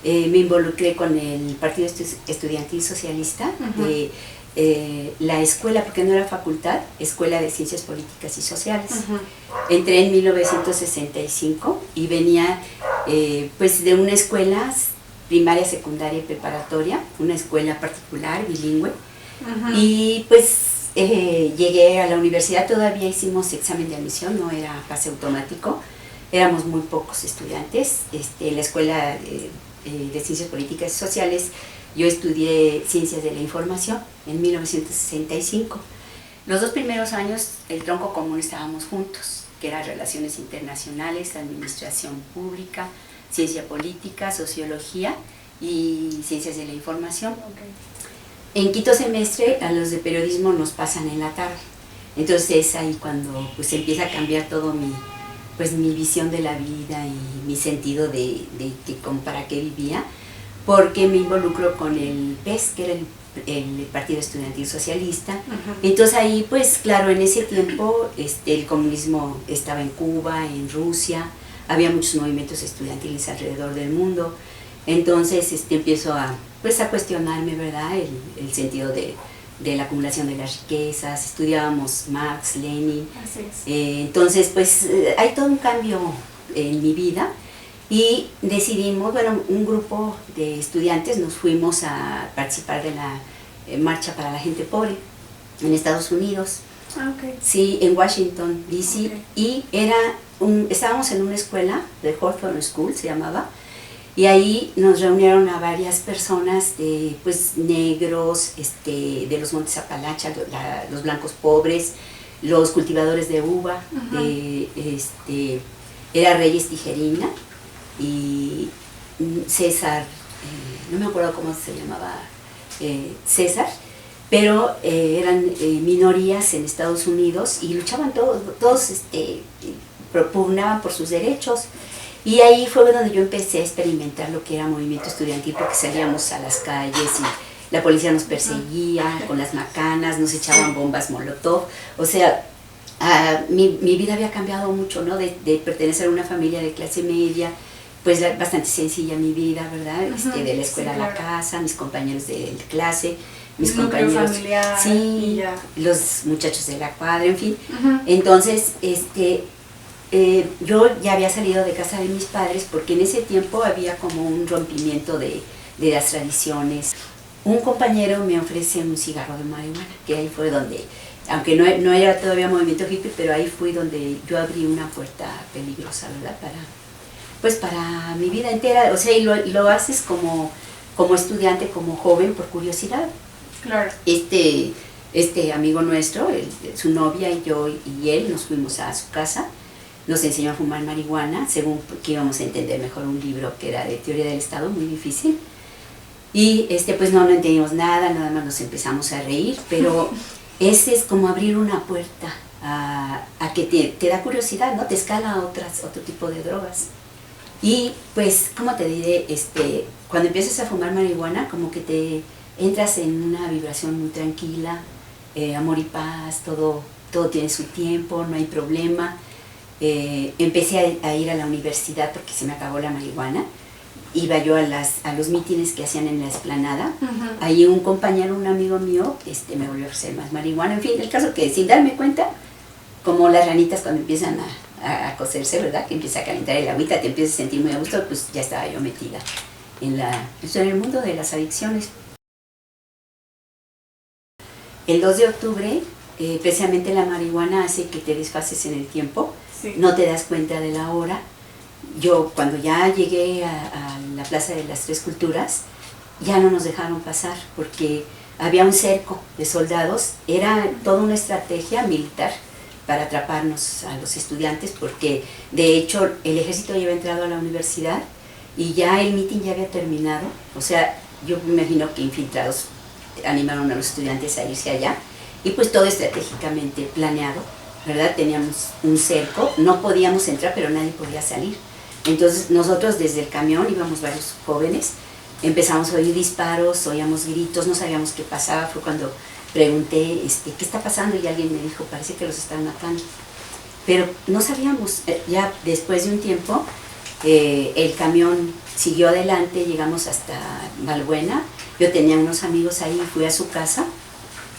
me involucré con el Partido Estudiantil Socialista de la escuela, porque no era facultad, Escuela de Ciencias Políticas y Sociales. Entré en 1965 y venía pues de una escuela primaria, secundaria y preparatoria, una escuela particular, bilingüe, y pues llegué a la universidad, todavía hicimos examen de admisión, no era pase automático, éramos muy pocos estudiantes. La escuela de Ciencias Políticas y Sociales, yo estudié Ciencias de la Información en 1965. Los 2 primeros años, el tronco común estábamos juntos, que era Relaciones Internacionales, Administración Pública, Ciencia Política, Sociología y Ciencias de la Información. En quinto semestre, a los de periodismo nos pasan en la tarde. Entonces es ahí cuando pues empieza a cambiar todo mi visión de la vida y mi sentido de para qué vivía, porque me involucro con el PES, que era el Partido Estudiantil Socialista. Entonces ahí, pues claro, en ese tiempo el comunismo estaba en Cuba, en Rusia, había muchos movimientos estudiantiles alrededor del mundo. Entonces empiezo a cuestionarme, ¿verdad?, el sentido de la acumulación de las riquezas. Estudiábamos Marx, Lenin. Entonces pues hay todo un cambio en mi vida y decidimos, bueno, un grupo de estudiantes nos fuimos a participar de la Marcha para la Gente Pobre en Estados Unidos. Sí, en Washington, D.C. Y estábamos en una escuela, de Hawthorne School se llamaba, y ahí nos reunieron a varias personas, pues negros, de los Montes Apalaches, los blancos pobres, los cultivadores de uva, era Reyes Tijerina y César, no me acuerdo cómo se llamaba, César, pero eran minorías en Estados Unidos y luchaban todos propugnaban por sus derechos. Y ahí fue donde yo empecé a experimentar lo que era movimiento estudiantil, porque salíamos a las calles y la policía nos perseguía con las macanas, nos echaban bombas molotov. O sea, mi vida había cambiado mucho, ¿no? De pertenecer a una familia de clase media, pues bastante sencilla mi vida, ¿verdad? De la escuela a la casa, mis compañeros de clase, mis compañeros familiar, sí, los muchachos de la cuadra, en fin. Entonces, yo ya había salido de casa de mis padres porque en ese tiempo había como un rompimiento de las tradiciones. Un compañero me ofrece un cigarro de marihuana, que ahí fue donde, aunque no era todavía movimiento hippie, pero ahí fue donde yo abrí una puerta peligrosa, ¿verdad? Para mi vida entera. O sea, y lo haces como estudiante, como joven, por curiosidad. Claro. Este amigo nuestro, su novia y yo y él nos fuimos a su casa. Nos enseñó a fumar marihuana, según que íbamos a entender mejor un libro que era de teoría del Estado, muy difícil. Y pues no entendimos nada más nos empezamos a reír, pero ese es como abrir una puerta a que te da curiosidad, ¿no? Te escala a otro tipo de drogas. Y pues, ¿cómo te diré? Cuando empiezas a fumar marihuana, como que te entras en una vibración muy tranquila, amor y paz, todo tiene su tiempo, no hay problema. Empecé a ir a la universidad porque se me acabó la marihuana. Iba yo a los mítines que hacían en la explanada. Ahí un compañero, un amigo mío, me volvió a ofrecer más marihuana. En fin, el caso que sin darme cuenta, como las ranitas cuando empiezan a cocerse, ¿verdad? Que empieza a calentar el agüita, te empiezas a sentir muy a gusto, pues ya estaba yo metida en el mundo de las adicciones. El 2 de octubre, precisamente la marihuana hace que te desfases en el tiempo. Sí. No te das cuenta de la hora. Yo cuando ya llegué a la Plaza de las Tres Culturas, ya no nos dejaron pasar porque había un cerco de soldados. Era toda una estrategia militar para atraparnos a los estudiantes, porque de hecho el ejército ya había entrado a la universidad y ya el mitin ya había terminado. O sea, yo me imagino que infiltrados animaron a los estudiantes a irse allá y pues todo estratégicamente planeado, ¿verdad? Teníamos un cerco, no podíamos entrar, pero nadie podía salir. Entonces nosotros desde el camión, íbamos varios jóvenes, empezamos a oír disparos, oíamos gritos, no sabíamos qué pasaba. Fue cuando pregunté, ¿qué está pasando? Y alguien me dijo, parece que los están matando. Pero no sabíamos. Ya después de un tiempo, El camión siguió adelante, llegamos hasta Valbuena. Yo tenía unos amigos ahí, fui a su casa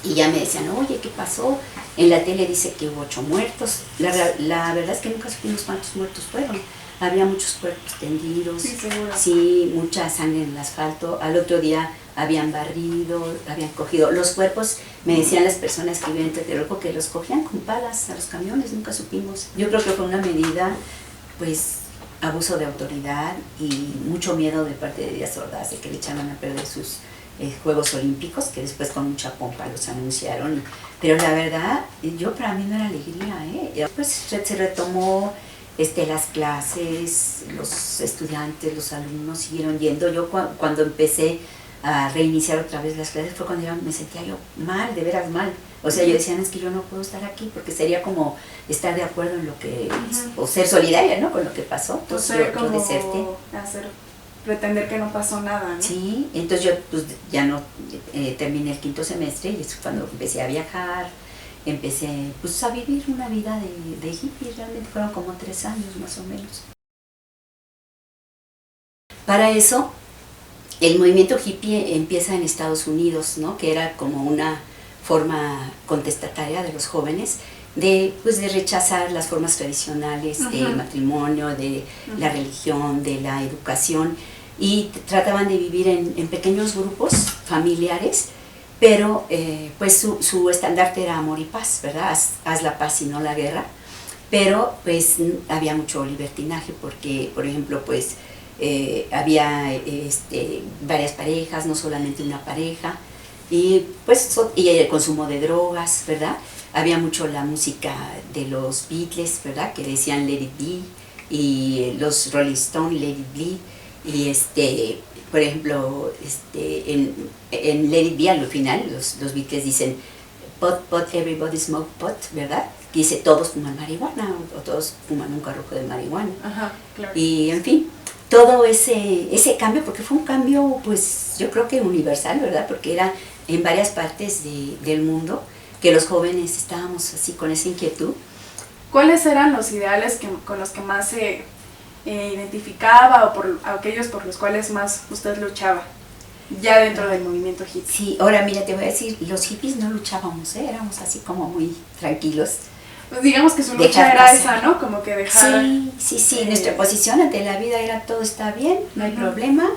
y ya me decían, oye, ¿qué pasó? En la tele dice que hubo 8 muertos. La verdad es que nunca supimos cuántos muertos fueron. Había muchos cuerpos tendidos, Sí, seguro. sí, mucha sangre en el asfalto. Al otro día habían barrido, habían cogido. Los cuerpos, me decían las personas que viven en Tlatelolco, que los cogían con palas a los camiones, nunca supimos. Yo creo que fue una medida, pues, abuso de autoridad y mucho miedo de parte de Díaz Ordaz de que le echaran a perder sus Juegos Olímpicos, que después con mucha pompa los anunciaron. Pero la verdad, para mí no era alegría, Pues se retomó las clases, los estudiantes, los alumnos siguieron yendo. Yo cuando empecé a reiniciar otra vez las clases fue cuando me sentía yo mal, de veras mal. O sea, yo decía, es que yo no puedo estar aquí porque sería como estar de acuerdo en lo que, o ser solidaria, ¿no? Con lo que pasó. Entonces yo deserté. Pretender que no pasó nada, ¿no? Sí, entonces yo pues ya no terminé el 5º semestre y es cuando empecé a viajar, empecé pues a vivir una vida de hippie. Realmente fueron como 3 años más o menos. Para eso, el movimiento hippie empieza en Estados Unidos, ¿no? Que era como una forma contestataria de los jóvenes de rechazar las formas tradicionales del matrimonio, de la religión, de la educación, y trataban de vivir en pequeños grupos familiares, pero pues su estandarte era amor y paz, ¿verdad? Haz la paz y no la guerra. Pero pues había mucho libertinaje porque, por ejemplo, pues había varias parejas, no solamente una pareja, y pues y el consumo de drogas, ¿verdad? Había mucho la música de los Beatles, ¿verdad? Que decían Let It Be, y los Rolling Stones, Let It Be, y por ejemplo, en Let It Be al final los Beatles dicen pot, everybody smoke pot, ¿verdad? Que dice todos fuman marihuana o todos fuman un carrujo de marihuana. Ajá, claro. Y en fin, todo ese cambio, porque fue un cambio, pues yo creo que universal, ¿verdad? Porque era en varias partes del mundo que los jóvenes estábamos así con esa inquietud. ¿Cuáles eran los ideales con los que más se identificaba o por aquellos por los cuales más usted luchaba ya dentro del movimiento hippie? Sí, ahora mira, te voy a decir, los hippies no luchábamos, éramos así como muy tranquilos. Pues digamos que su lucha era esa, ¿no? Como que dejar... Sí, nuestra posición ante la vida era todo está bien, no hay problema,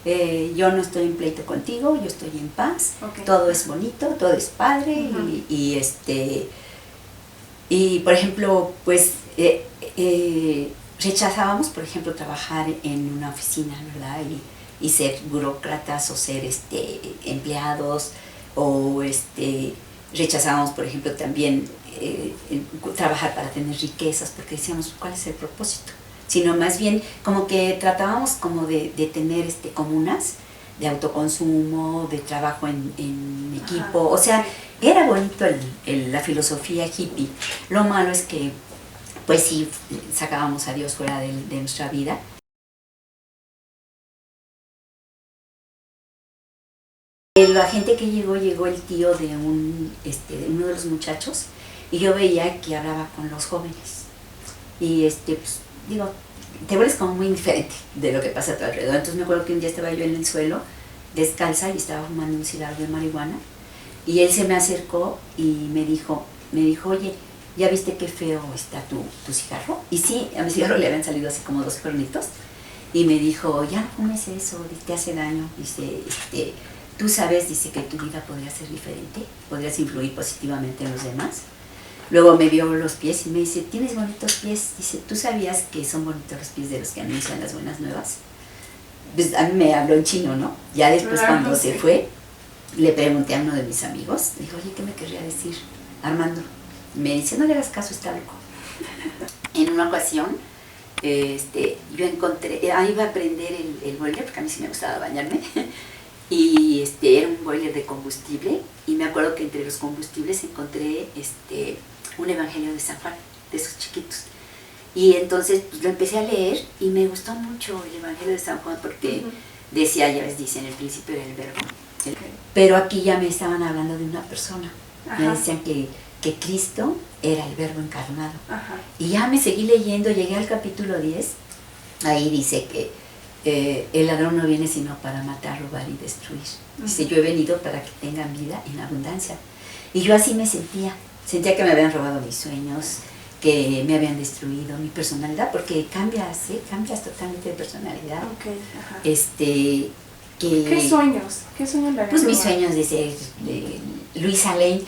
yo no estoy en pleito contigo, yo estoy en paz, todo es bonito, todo es padre, y por ejemplo, pues rechazábamos, por ejemplo, trabajar en una oficina, ¿verdad? Y ser burócratas o ser empleados, o rechazábamos, por ejemplo, también trabajar para tener riquezas, porque decíamos, ¿cuál es el propósito? Sino más bien como que tratábamos como de tener comunas de autoconsumo, de trabajo en equipo. O sea, era bonito la filosofía hippie. Lo malo es que pues sí sacábamos a Dios fuera de nuestra vida. La gente que llegó el tío de uno de los muchachos, y yo veía que hablaba con los jóvenes. Y pues, digo, te vuelves como muy indiferente de lo que pasa a tu alrededor. Entonces me acuerdo que un día estaba yo en el suelo, descalza, y estaba fumando un cigarro de marihuana, y él se me acercó y me dijo, oye, ¿ya viste qué feo está tu cigarro? Y sí, a mi cigarro le habían salido así como 2 cuernitos, y me dijo, ya no fumes eso, te hace daño. Dice, tú sabes, dice, que tu vida podría ser diferente, podrías influir positivamente en los demás. Luego me vio los pies y me dice, tienes bonitos pies. Dice, ¿tú sabías que son bonitos los pies de los que anuncian las buenas nuevas? Pues a mí me habló en chino, ¿no? Ya después, cuando se fue, le pregunté a uno de mis amigos, le dije, oye, ¿qué me querría decir Armando? Me dice, no le hagas caso, está loco. En una ocasión, yo encontré, iba a prender el boiler, porque a mí sí me gustaba bañarme, y era un boiler de combustible, y me acuerdo que entre los combustibles encontré un evangelio de San Juan, de esos chiquitos. Y entonces pues, lo empecé a leer y me gustó mucho el evangelio de San Juan, porque decía, ya les dice, en el principio era el verbo. Pero aquí ya me estaban hablando de una persona. Me decían que Cristo era el verbo encarnado. Y ya me seguí leyendo, llegué al capítulo 10 ahí dice que el ladrón no viene sino para matar, robar y destruir. Dice, yo he venido para que tengan vida en abundancia. Y yo así me sentía que me habían robado mis sueños, que me habían destruido mi personalidad, porque cambias totalmente de personalidad. Okay, ajá. ¿Qué sueños? ¿Qué sueños le habían Pues mis robado? sueños, dice Luisa Lane,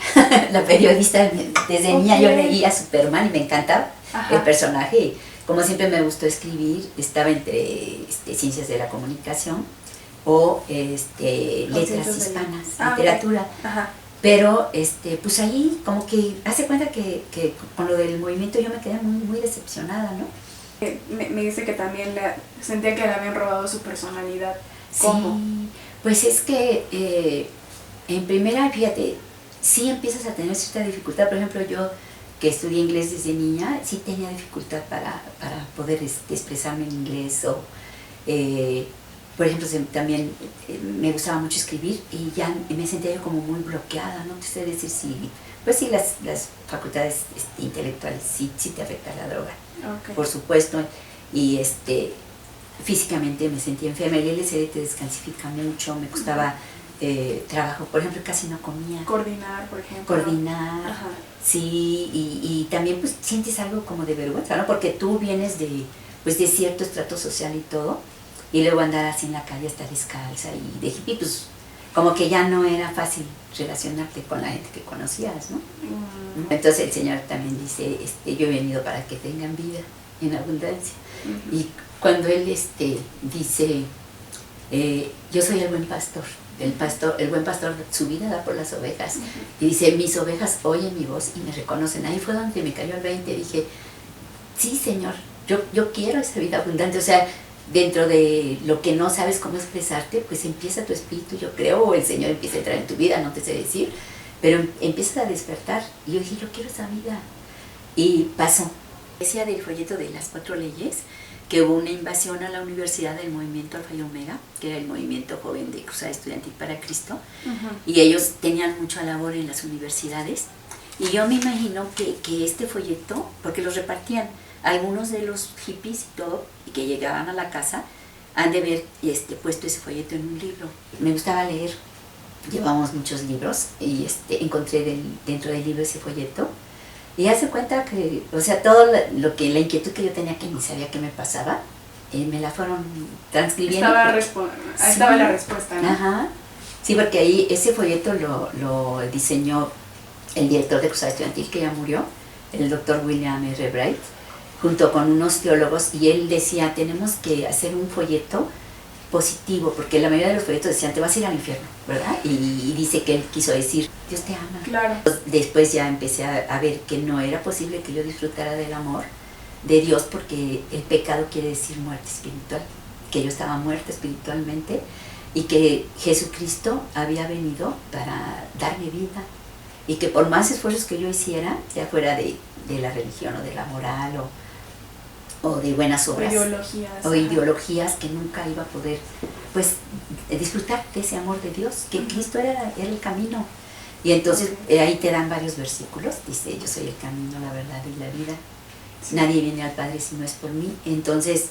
la periodista, desde niña yo leía Superman y me encantaba el personaje. Como siempre me gustó escribir, estaba entre ciencias de la comunicación o letras hispanas, literatura. Okay. Ajá. Pero pues ahí como que hace cuenta que con lo del movimiento yo me quedé muy, muy decepcionada, ¿no? Me dice que también sentía que le habían robado su personalidad. ¿Cómo? Sí, pues es que en primera, fíjate, sí empiezas a tener cierta dificultad. Por ejemplo, yo que estudié inglés desde niña, sí tenía dificultad para poder expresarme en inglés. O, por ejemplo, también me gustaba mucho escribir y ya me sentía yo como muy bloqueada, no te sé decir si, pues sí, las facultades intelectuales sí te afecta la droga, Okay. por supuesto, y físicamente me sentía enferma, el LSD te descalcifica mucho, me costaba trabajo, por ejemplo, casi no comía. Coordinar, por ejemplo. Coordinar, ajá. Sí, y también pues sientes algo como de vergüenza, ¿no? Porque tú vienes de cierto estrato social y todo, y luego andar así en la calle hasta descalza y de hippie, pues como que ya no era fácil relacionarte con la gente que conocías, ¿no? Entonces el Señor también dice, yo he venido para que tengan vida en abundancia. Y cuando Él dice, yo soy el buen pastor, el buen pastor su vida da por las ovejas, y dice, mis ovejas oyen mi voz y me reconocen. Ahí fue donde me cayó el 20, dije, sí, Señor, yo quiero esa vida abundante. O sea, dentro de lo que no sabes cómo expresarte, pues empieza tu espíritu, yo creo, o el Señor empieza a entrar en tu vida, no te sé decir, pero empiezas a despertar. Y yo dije, yo quiero esa vida. Y pasó. Decía del folleto de las 4 leyes, que hubo una invasión a la universidad del movimiento Alfa y Omega, que era el movimiento joven de Cruzada Estudiantil para Cristo, y ellos tenían mucha labor en las universidades. Y yo me imagino que este folleto, porque los repartían, algunos de los hippies y todo, y que llegaban a la casa, han de haber puesto ese folleto en un libro. Me gustaba leer, llevamos muchos libros, y encontré dentro del libro ese folleto, y hace cuenta que, o sea, todo la inquietud que yo tenía, que ni sabía qué me pasaba, me la fueron transcribiendo. Estaba la respuesta, ¿no? Ajá. Sí, porque ahí ese folleto lo diseñó el director de Cruzada Estudiantil, que ya murió, el doctor William R. Bright, junto con unos teólogos, y él decía, tenemos que hacer un folleto positivo, porque la mayoría de los folletos decían, te vas a ir al infierno, ¿verdad? Y dice que él quiso decir, Dios te ama. Claro. Después ya empecé a ver que no era posible que yo disfrutara del amor de Dios, porque el pecado quiere decir muerte espiritual, que yo estaba muerta espiritualmente, y que Jesucristo había venido para darme vida, y que por más esfuerzos que yo hiciera, ya fuera de la religión o de la moral o de buenas obras o ideologías, que nunca iba a poder pues disfrutar de ese amor de Dios, que Cristo era el camino. Y entonces ahí te dan varios versículos, dice, yo soy el camino, la verdad y la vida, nadie viene al Padre si no es por mí. Entonces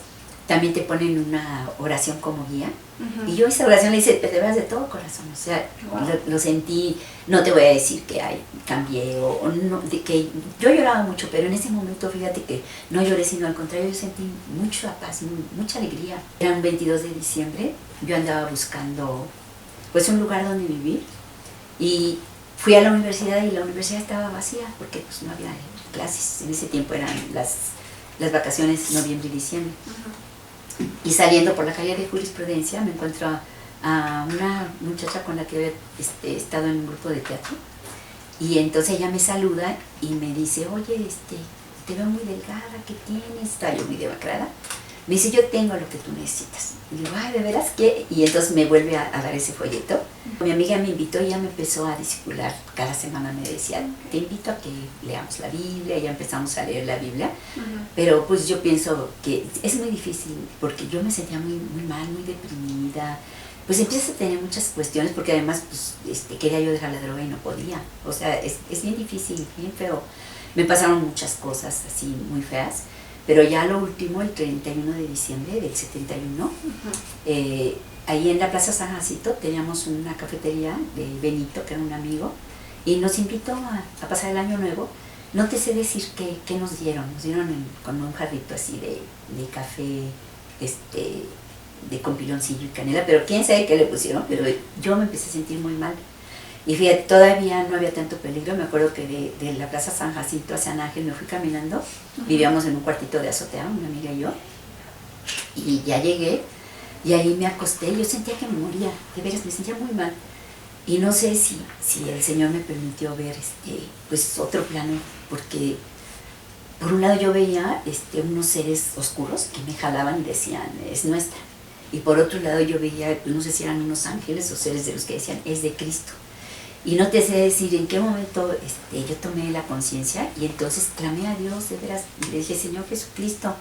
también te ponen una oración como guía, y yo esa oración la hice de veras de todo corazón, o sea, lo sentí. No te voy a decir que cambié o no, que yo lloraba mucho, pero en ese momento fíjate que no lloré, sino al contrario, yo sentí mucha paz, mucha alegría. Era un 22 de diciembre, yo andaba buscando pues un lugar donde vivir, y fui a la universidad, y la universidad estaba vacía porque pues no había clases. En ese tiempo eran las vacaciones, noviembre y diciembre. Y saliendo por la calle de Jurisprudencia me encuentro a una muchacha con la que había estado en un grupo de teatro, y entonces ella me saluda y me dice, oye, te veo muy delgada, ¿qué tienes? Estaba yo muy demacrada. Me dice, yo tengo lo que tú necesitas. Y digo, ay, ¿de veras qué? Y entonces me vuelve a dar ese folleto. Mi amiga me invitó y ella me empezó a discipular. Cada semana me decía, te invito a que leamos la Biblia, y ya empezamos a leer la Biblia. Pero pues yo pienso que es muy difícil, porque yo me sentía muy, muy mal, muy deprimida. Pues empiezas a tener muchas cuestiones, porque además pues, quería yo dejar la droga y no podía. O sea, es bien difícil, bien feo. Me pasaron muchas cosas así muy feas. Pero ya lo último, el 31 de diciembre del 71, ahí en la Plaza San Jacinto teníamos una cafetería de Benito, que era un amigo, y nos invitó a pasar el año nuevo. No te sé decir qué nos dieron como un jarrito así de café, con piloncillo y canela, pero quién sabe qué le pusieron, pero yo me empecé a sentir muy mal. Y fíjate, todavía no había tanto peligro. Me acuerdo que de la Plaza San Jacinto a San Ángel me fui caminando. Vivíamos en un cuartito de azotea, una amiga y yo. Y ya llegué y ahí me acosté. Yo sentía que me moría, de veras, me sentía muy mal. Y no sé si el Señor me permitió ver pues otro plano, porque por un lado yo veía unos seres oscuros que me jalaban y decían, es nuestra. Y por otro lado yo veía, no sé si eran unos ángeles o seres de los que decían, es de Cristo. Y no te sé decir en qué momento yo tomé la conciencia y entonces clamé a Dios, de veras, y le dije, Señor Jesucristo,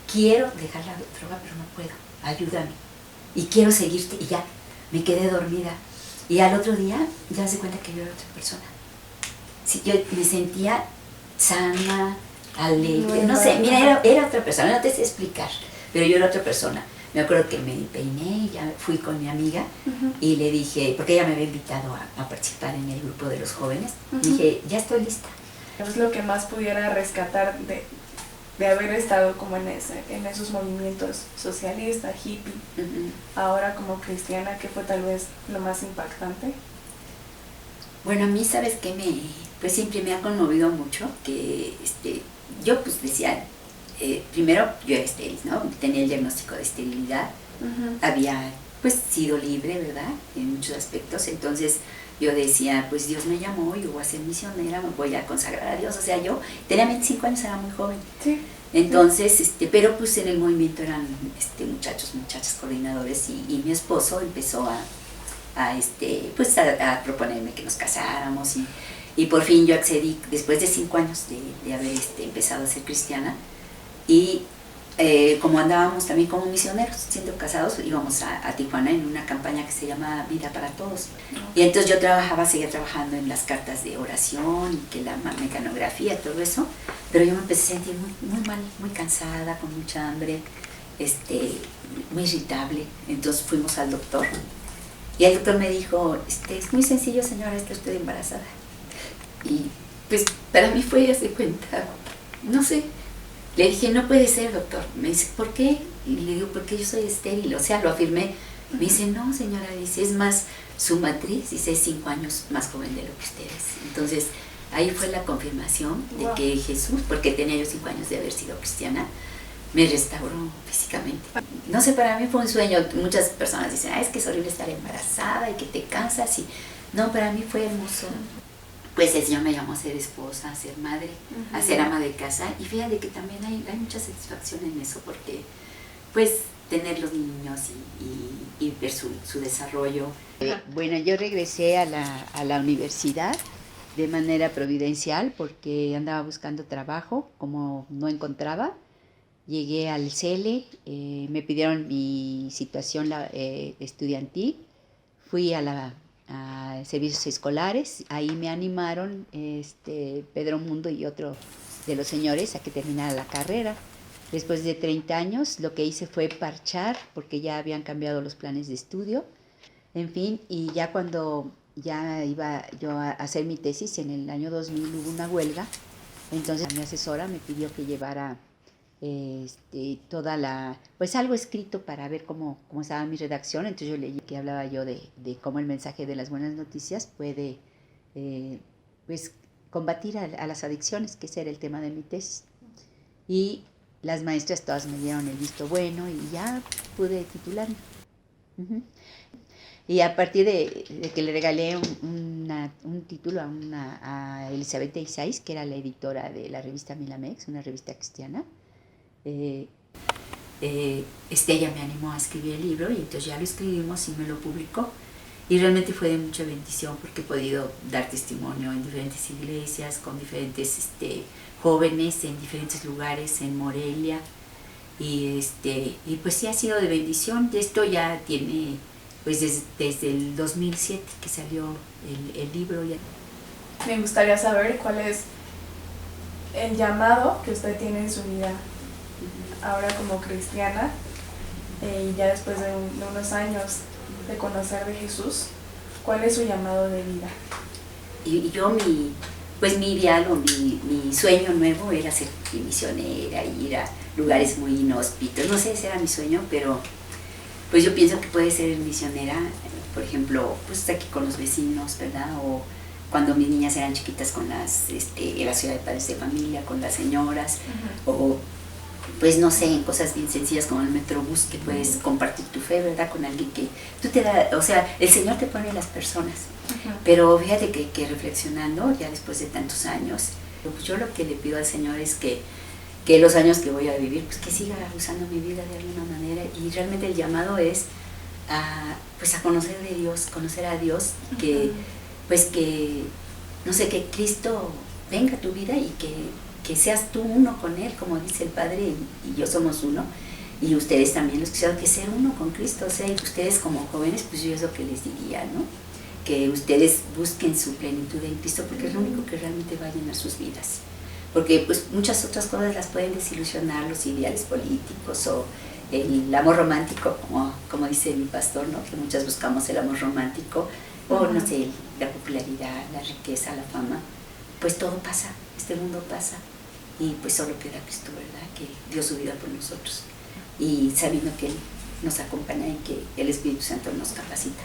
quiero dejar la droga, pero no puedo, ayúdame. Y quiero seguirte, y ya, me quedé dormida. Y al otro día, ya se cuenta que yo era otra persona. Sí, yo me sentía sana, alegre, no sé, mira, era otra persona, no te sé explicar, pero yo era otra persona. Me acuerdo que me peiné y ya fui con mi amiga y le dije, porque ella me había invitado a participar en el grupo de los jóvenes, dije, ya estoy lista. Es lo que más pudiera rescatar de haber estado como en esos movimientos socialistas, hippie, ahora como cristiana, ¿qué fue tal vez lo más impactante? Bueno, a mí, ¿sabes qué? Pues siempre me ha conmovido mucho que yo pues decía, primero yo era estéril, ¿no? Tenía el diagnóstico de esterilidad, había pues sido libre, ¿verdad? En muchos aspectos, entonces yo decía, pues Dios me llamó, yo voy a ser misionera, me voy a consagrar a Dios, o sea, yo tenía 25 años, era muy joven. Sí. Entonces, pero pues en el movimiento eran muchachas coordinadores y mi esposo empezó a proponerme que nos casáramos y por fin yo accedí después de 5 años de haber empezado a ser cristiana. Y como andábamos también como misioneros, siendo casados, íbamos a Tijuana en una campaña que se llama Vida para Todos. Y entonces yo seguía trabajando en las cartas de oración y que la mecanografía, todo eso, pero yo me empecé a sentir muy mal, muy cansada, con mucha hambre, muy irritable. Entonces fuimos al doctor y el doctor me dijo, es muy sencillo, señora, estoy embarazada. Y pues para mí fue, hace cuenta, no sé. Le dije, no puede ser, doctor. Me dice, ¿por qué? Y le digo, porque yo soy estéril. O sea, lo afirmé. Me dice, no, señora, dice, es más su matriz, dice, es 5 años más joven de lo que usted es. Entonces, ahí fue la confirmación de que Jesús, porque tenía yo 5 años de haber sido cristiana, me restauró físicamente. No sé, para mí fue un sueño. Muchas personas dicen, es que es horrible estar embarazada y que te cansas. No, para mí fue hermoso. Pues el Señor me llamó a ser esposa, a ser madre, a ser ama de casa. Y fíjate que también hay mucha satisfacción en eso, porque pues tener los niños y ver su desarrollo. Bueno, yo regresé a la universidad de manera providencial porque andaba buscando trabajo, como no encontraba. Llegué al CELE, me pidieron mi situación estudiantil, fui a servicios escolares, ahí me animaron Pedro Mundo y otro de los señores a que terminara la carrera. Después de 30 años lo que hice fue parchar porque ya habían cambiado los planes de estudio, en fin, y ya cuando ya iba yo a hacer mi tesis en el año 2000 hubo una huelga, entonces mi asesora me pidió que llevara pues algo escrito para ver cómo estaba mi redacción. Entonces yo leí que hablaba yo de cómo el mensaje de las buenas noticias puede pues combatir a las adicciones, que ese era el tema de mi tesis. Y las maestras todas me dieron el visto bueno y ya pude titularme. Y a partir de que le regalé un título a Elizabeth Isais, que era la editora de la revista Milamex, una revista cristiana, ella me animó a escribir el libro y entonces ya lo escribimos y me lo publicó. Y realmente fue de mucha bendición porque he podido dar testimonio en diferentes iglesias, con diferentes jóvenes en diferentes lugares, en Morelia. Y pues sí ha sido de bendición. Esto ya tiene pues desde el 2007 que salió el libro. Ya. Me gustaría saber cuál es el llamado que usted tiene en su vida ahora como cristiana, y ya después de unos años de conocer de Jesús, ¿cuál es su llamado de vida? Y yo mi ideal o mi sueño nuevo era ser misionera, ir a lugares muy inhóspitos. No sé, ese era mi sueño, pero pues yo pienso que puede ser misionera, por ejemplo, pues aquí con los vecinos, ¿verdad? O cuando mis niñas eran chiquitas con la ciudad de padres de familia, con las señoras, o pues no sé, en cosas bien sencillas como el metrobús, que puedes compartir tu fe, ¿verdad? Con alguien que tú te da, o sea, el Señor te pone las personas. Pero fíjate que reflexionando, ya después de tantos años, pues yo lo que le pido al Señor es que los años que voy a vivir, pues que siga usando mi vida de alguna manera, y realmente el llamado es pues a conocer de Dios, conocer a Dios, que pues que, no sé, que Cristo venga a tu vida y que seas tú uno con Él, como dice el Padre, y yo somos uno, y ustedes también, los cristianos, que ser uno con Cristo. O sea, y ustedes como jóvenes, pues yo es lo que les diría, ¿no? Que ustedes busquen su plenitud en Cristo, porque es lo único que realmente va a llenar sus vidas. Porque pues muchas otras cosas las pueden desilusionar, los ideales políticos o el amor romántico, como dice mi pastor, ¿no? Que muchas buscamos el amor romántico, o no sé, la popularidad, la riqueza, la fama. Pues todo pasa, este mundo pasa, y pues solo queda Cristo, ¿verdad? Que dio su vida por nosotros, y sabiendo que Él nos acompaña y que el Espíritu Santo nos capacita.